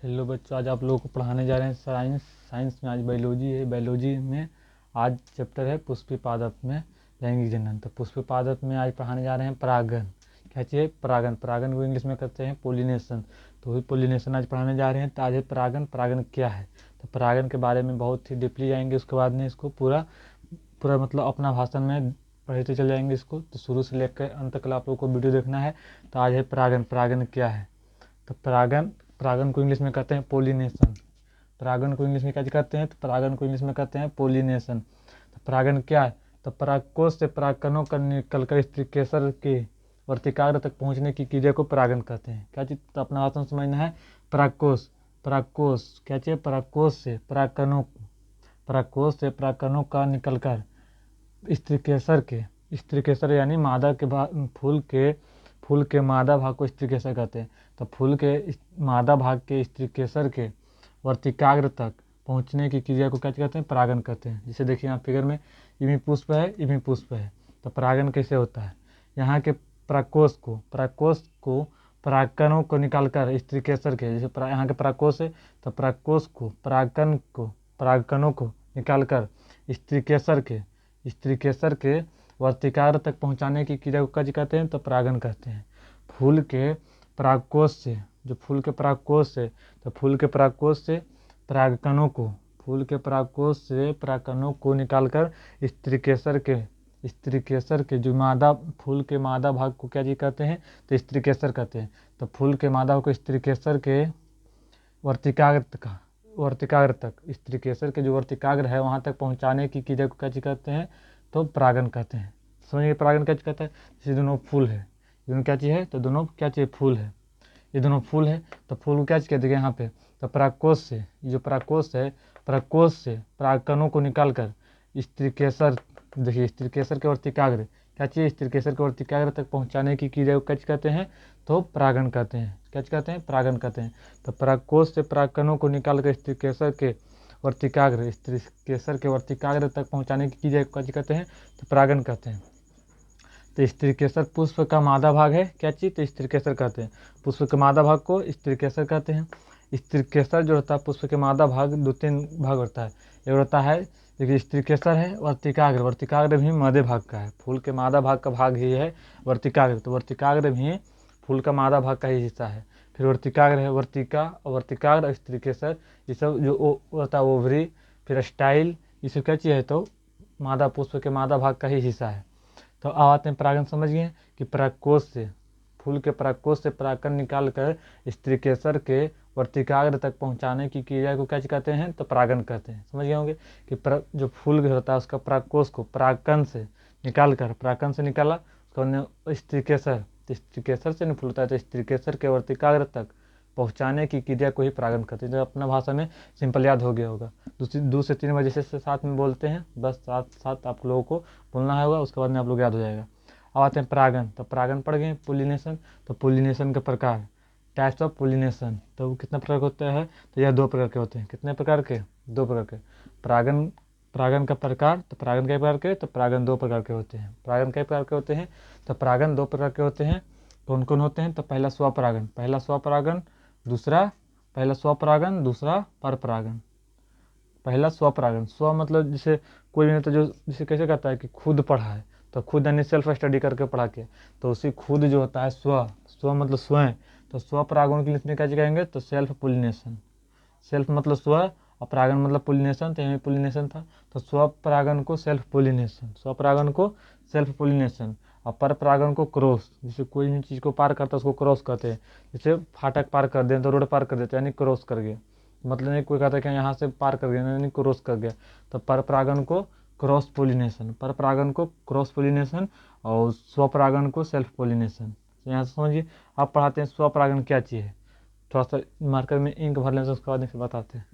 Hello बच्चों, आज आप लोगों को पढ़ाने जा रहे हैं साइंस में। आज बायोलॉजी है। बायोलॉजी में आज चैप्टर है पुष्पी पादप में लैंगिक जनन। तो पुष्पी पादप में आज पढ़ाने जा रहे हैं परागन। क्या चाहिए? परागन। परागन को इंग्लिश में कहते हैं पोलिनेशन। तो वही पोलिनेशन आज पढ़ाने जा रहे हैं। तो आज है परागन। परागन क्या है? तो परागन के बारे में बहुत ही डीपली जाएंगे। उसके बाद में इसको पूरा पूरा मतलब अपना भाषण में पढ़ते चले जाएंगे इसको। तो शुरू से लेकर अंत तक आप लोगों को वीडियो देखना है। तो आज है परागन। परागन क्या है? तो परागन को इंग्लिश में कहते हैं पोलिनेशन। परागन को इंग्लिश में क्या कहते हैं? तो परागन को इंग्लिश में कहते हैं पोलिनेशन। तो परागन क्या है? तो परागकोश से परागकणों का निकलकर स्त्री केसर के वर्तिकाग्र तक पहुंचने की क्रिया को परागन कहते हैं। क्या चीज? तो अपना भाषण समझना है। परागकोश। परागकोश क्या चाहिए? परागकोश से परागकणों का निकलकर स्त्री केसर यानी मादा के फूल के मादा भाग को स्त्री केसर कहते हैं। तो फूल के मादा भाग के स्त्री केसर के वर्तिकाग्र तक पहुंचने की क्रिया को क्या कहते हैं? परागन कहते हैं। जैसे देखिए यहाँ फिगर में इमी पुष्प है। तो परागन कैसे होता है? यहाँ के परागकोश को परागकणों को निकालकर स्त्री केसर के, जैसे यहाँ के परागकोश है तो परागकोश को परागकणों को निकालकर स्त्री केसर के वर्तिकाग्र तक पहुंचाने की क्रिया को क्या कहते हैं? तो परागन कहते हैं। फूल के परागकोश से परागकणों को निकालकर स्त्री केसर के जो फूल के मादा भाग को क्या कहते हैं? तो स्त्री केसर कहते हैं। तो फूल के मादा भाग को स्त्री केसर के वर्तिकाग्र तक स्त्री केसर के जो वर्तिकाग्र है वहां तक पहुंचाने की क्रिया को क्या कहते हैं? तो परागन कहते हैं। समझिए परागन क्या कहता है? जैसे दोनों फूल है, दोनों क्या चीज है? तो दोनों क्या चीज? फूल है। ये दोनों फूल है तो फूल को क्या चीज कहते हैं यहाँ पे? तो परागकोश से परागकणों को निकालकर स्त्री केसर, देखिए स्त्री केसर के वर्तिकाग्र क्या चीज? स्त्री केसर के वर्तिकाग्र तक पहुंचाने की क्रिया को क्या कहते हैं? तो परागन कहते हैं। क्या कहते हैं? परागन कहते हैं। तो परागकोश से परागकणों को निकालकर स्त्री केसर के वर्तिकाग्र तक पहुंचाने की क्रिया को क्या कहते हैं? तो परागन कहते हैं। तो स्त्री केसर पुष्प का मादा भाग है। क्या चीज? तो स्त्री केसर कहते हैं। पुष्प के मादा भाग को स्त्री केसर कहते हैं। स्त्री केसर जो होता है पुष्प के मादा भाग 2-3 भाग होता है। एक होता है, देखिए स्त्री केसर है वर्तिकाग्र भी मादे भाग का है। फूल के मादा भाग का भाग ही है वर्तिकाग्र। तो वर्तिकाग्र भी फूल का मादा भाग का ही हिस्सा है। फिर वर्तिकाग्र है, वर्तिकाग्र स्त्री केसर ये सब जो होता है ओवरी, फिर स्टाइल, ये सब क्या चीज है? तो पुष्प के मादा भाग का ही हिस्सा है। तो अब आते हैं परागन। समझ गए कि फूल के परागकोश से परागकण निकालकर स्त्री केसर के वर्तिकाग्र तक पहुंचाने की क्रिया को क्या कहते हैं? तो परागन कहते हैं। समझ गए होंगे कि जो फूल होता है उसका परागकोश को परागकण से निकाला उसको स्त्री केसर से नहीं फूल होता है तो स्त्री केसर के वर्तिकाग्र तक पहुंचाने की क्रिया को ही परागन करते हैं। जो अपना भाषा में सिंपल याद हो गया होगा। 2 से 3 बजे से साथ में बोलते हैं, बस साथ आप लोगों को बोलना होगा, उसके बाद में आप लोग याद हो जाएगा। अब आते हैं परागन। तो परागन पढ़ गए। पोलिनेशन। तो पोलिनेशन के प्रकार, टाइप्स ऑफ पोलिनेशन। तो वो कितने प्रकार के होते हैं? तो यह 2 प्रकार के होते हैं। कितने प्रकार के? 2 प्रकार के। परागन का प्रकार। तो परागन कई प्रकार के? तो परागन 2 प्रकार के होते हैं। परागन कई प्रकार के होते हैं? तो परागन 2 प्रकार के होते हैं। कौन कौन होते हैं? तो पहला स्वपरागन, दूसरा परपरागन। पहला स्वपरागन। स्व मतलब जैसे कोई भी, तो जो जैसे कैसे कहता है कि खुद पढ़ा है, तो खुद यानी सेल्फ स्टडी करके पढ़ा के, तो उसी खुद जो होता है स्व मतलब स्वयं। तो स्वपरागन के लिए क्या कहेंगे? तो सेल्फ पोलिनेशन। सेल्फ मतलब स्व और परागन मतलब पोलिनेशन। तो यही पोलिनेशन था। तो स्वपरागन को सेल्फ पोलिनेशन और परपरागन को क्रॉस। जैसे कोई भी चीज़ को पार करता है उसको क्रॉस कहते हैं। जैसे फाटक पार कर दें तो रोड पार कर देते हैं, यानी क्रॉस कर गया। मतलब नहीं कोई कहता है कि यहाँ से पार कर गया, यानी क्रॉस कर गया। तो परपरागन को क्रॉस पोलिनेशन और स्वपरागन को सेल्फ पोलिनेशन। यहाँ से समझिए। आप पढ़ाते हैं स्वपरागन क्या चीज़ है। थोड़ा सा मार्कर में इंक भर लें, उसके बाद फिर बताते हैं।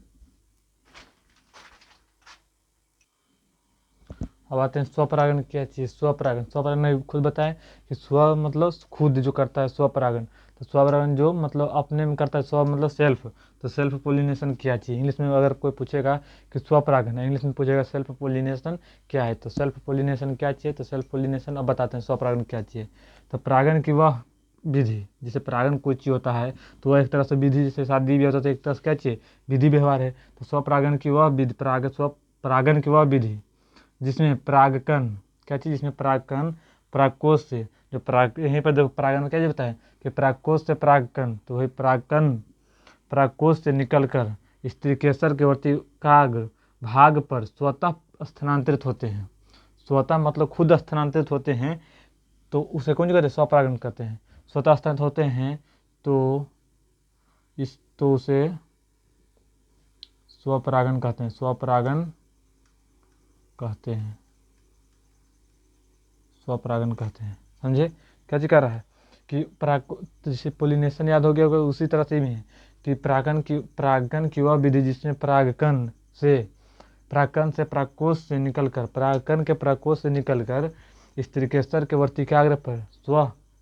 अब आते हैं स्वपरागन क्या चीज़। स्वपरागन ने खुद बताया कि स्व मतलब खुद जो करता है स्वपरागन। तो स्वपरागन जो मतलब अपने में करता है, स्व मतलब सेल्फ। तो सेल्फ पोलिनेशन क्या चीज़? इंग्लिश में अगर कोई पूछेगा कि स्वपरागन है, इंग्लिश में पूछेगा सेल्फ पोलिनेशन क्या है। तो सेल्फ पोलिनेशन क्या चीज़? तो सेल्फ पोलिनेशन अब बताते हैं स्वपरागन क्या चीज़। तो परागन की वह विधि, जैसे परागण कोई चीज़ होता है तो वह एक तरह से विधि, जैसे शादी भी होता है तो एक तरह से क्या चाहिए, विधि व्यवहार है। तो स्वपरागण की वह विधि, स्वपरागण की वह विधि जिसमें परागकण क्या चीज़, जिसमें परागकण परागकोश से जो पराग, यहीं पर देखो परागण क्या बताए कि परागकोश से परागकण, तो वही परागकण परागकोश से निकलकर स्त्रीकेसर के वर्तिकाग्र भाग पर स्वतः स्थानांतरित होते हैं। स्वतः मतलब खुद स्थानांतरित होते हैं, तो उसे कौन कहते हैं, स्वपरागण कहते हैं। स्वतः स्थानांतरित होते हैं तो उसे स्वपरागण कहते हैं, स्वपरागण कहते हैं, स्वपरागण कहते हैं। समझे क्या चीज कर रहा है कि जैसे पोलिनेशन याद हो गया होगा, उसी तरह से भी है कि परागण की वह विधि जिसमें परागकण से परागकोश से निकलकर परागकण के परागकोश से निकलकर स्त्रीकेसर के वर्तिकाग्र पर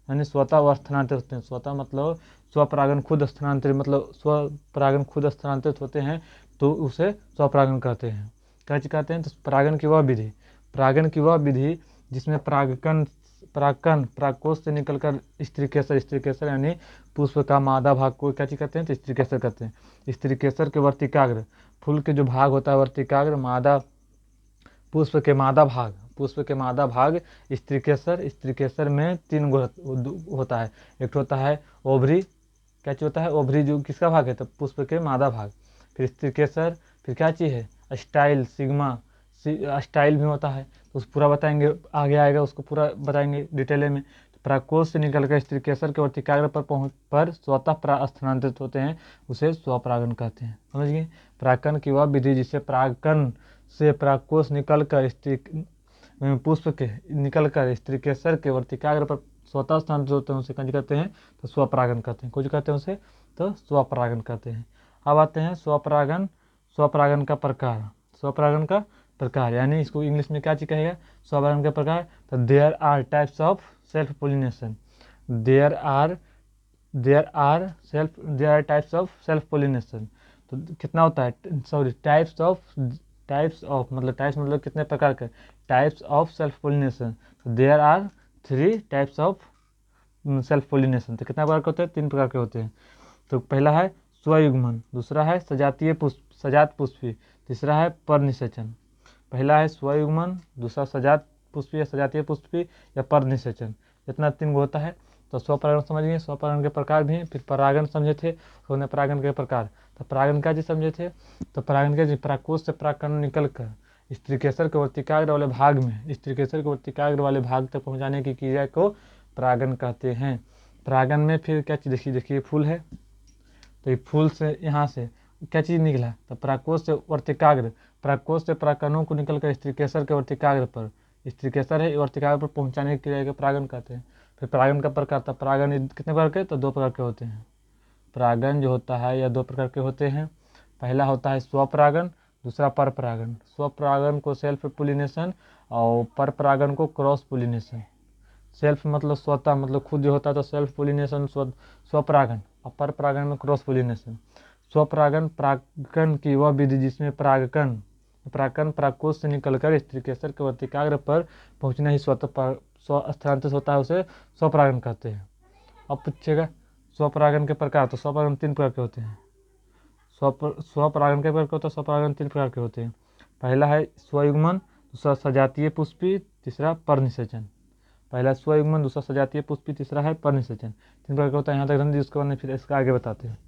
यानी स्वतः वह स्थानांतरित होते हैं। स्वतः मतलब स्वपरागण खुद स्थानांतरित, मतलब स्वपरागण खुद स्थानांतरित होते हैं, तो उसे स्वपरागण कहते हैं। क्या चीज कहते हैं, तो परागण की वह विधि जिसमें परागकण परागकोश से निकलकर स्त्रीकेसर यानी पुष्प का मादा भाग को क्या चीज कहते हैं, तो स्त्रीकेसर कहते हैं। स्त्रीकेसर के वर्तिकाग्र, फूल के जो भाग होता है वर्तिकाग्र, पुष्प के मादा भाग स्त्रीकेसर में 3 होता है। एक होता है ओवरी, क्या चीज होता है, ओवरी जो किसका भाग है, तो पुष्प के मादा भाग। फिर स्त्रीकेसर, फिर क्या चीज है, स्टाइल, सिग्मा स्टाइल भी होता है, तो उस पूरा बताएंगे, आगे आएगा उसको पूरा बताएंगे डिटेल में। तो परागकोश से निकलकर स्त्रीकेसर के वर्तिकाग्र पर स्वतः स्थानांतरित होते हैं, उसे स्वपरागण कहते हैं। समझ गए, परागकण की वह विधि जिससे परागकण से परागकोश पुष्प के निकलकर स्त्रीकेसर के वर्तिकाग्र पर स्वतः स्थानांतरित होते हैं, उसे क्या कहते हैं, तो स्वपरागण कहते हैं। कुछ कहते हैं उसे, तो स्वपरागण कहते हैं। अब आते हैं स्वपरागण का प्रकार, यानी इसको इंग्लिश में क्या चीज कहेगा, स्वपरागण का प्रकार। तो there are types of self pollination, there are types of self pollination. तो कितना होता है, सॉरी टाइप्स ऑफ मतलब कितने प्रकार के, टाइप्स ऑफ सेल्फ पोलिनेशन। तो there are 3 types of self pollination. तो कितना प्रकार के होते हैं, 3 प्रकार के होते हैं। तो पहला है स्वयुग्मन, दूसरा है सजात पुष्पी, तीसरा है परनिषेचन। पहला है स्वयुग्मन, दूसरा सजात पुष्पी या सजातीय पुष्पी या परनिषेचन, इतना 3 गो होता है। तो स्वपरागण समझ गए, स्वपरागण के प्रकार भी हैं। फिर परागण समझे थे, उन्होंने परागण के प्रकार। तो परागण का चीज समझे थे, तो परागण के चीज परागकोश से परागकण निकलकर स्त्रीकेसर के वर्तिकाग्र वाले भाग तक पहुंचाने की क्रिया को परागण कहते हैं। परागण में फिर क्या चीज देखिए फूल है, तो ये फूल से यहाँ से क्या चीज निकला, तो परागकोश से परागकणों को निकलकर स्त्रीकेसर के वर्तिकाग्र पर, स्त्रीकेसर है वर्तिकाग्र पर पहुंचाने की क्रिया को परागण कहते हैं। फिर परागण का प्रकार, तो परागण कितने प्रकार के, तो 2 प्रकार के होते हैं। परागण जो होता है या 2 प्रकार के होते हैं। पहला होता है स्वपरागण, दूसरा परपरागण। स्वपरागण को सेल्फ पोलिनेशन और परपरागण को क्रॉस पोलिनेशन। सेल्फ मतलब स्वतः मतलब खुद जो होता है, तो सेल्फ पोलिनेशन स्वपरागण, और परपरागण में क्रॉस पोलिनेशन। स्वपरागण परागण की वह विधि जिसमें परागकण परागकोश से निकलकर स्त्रीकेसर के वर्तिकाग्र पर पहुंचना ही स्वतः स्थानांतरित होता है, उसे स्वपरागण कहते हैं। अब पूछेगा स्वपरागण के प्रकार, तो स्वपरागण 3 प्रकार के होते हैं। स्वपरागण के प्रकार, तो स्वपरागण 3 प्रकार के होते हैं। पहला है स्वयुग्मन, दूसरा सजातीय पुष्पी, तीसरा परनिषेचन। पहला स्वयुग्मन, दूसरा सजातीय पुष्पी, तीसरा है परनिषेचन। 3 प्रकार का होता है। यहाँ तक समझिए, उसके बाद फिर इसका आगे बताते हैं।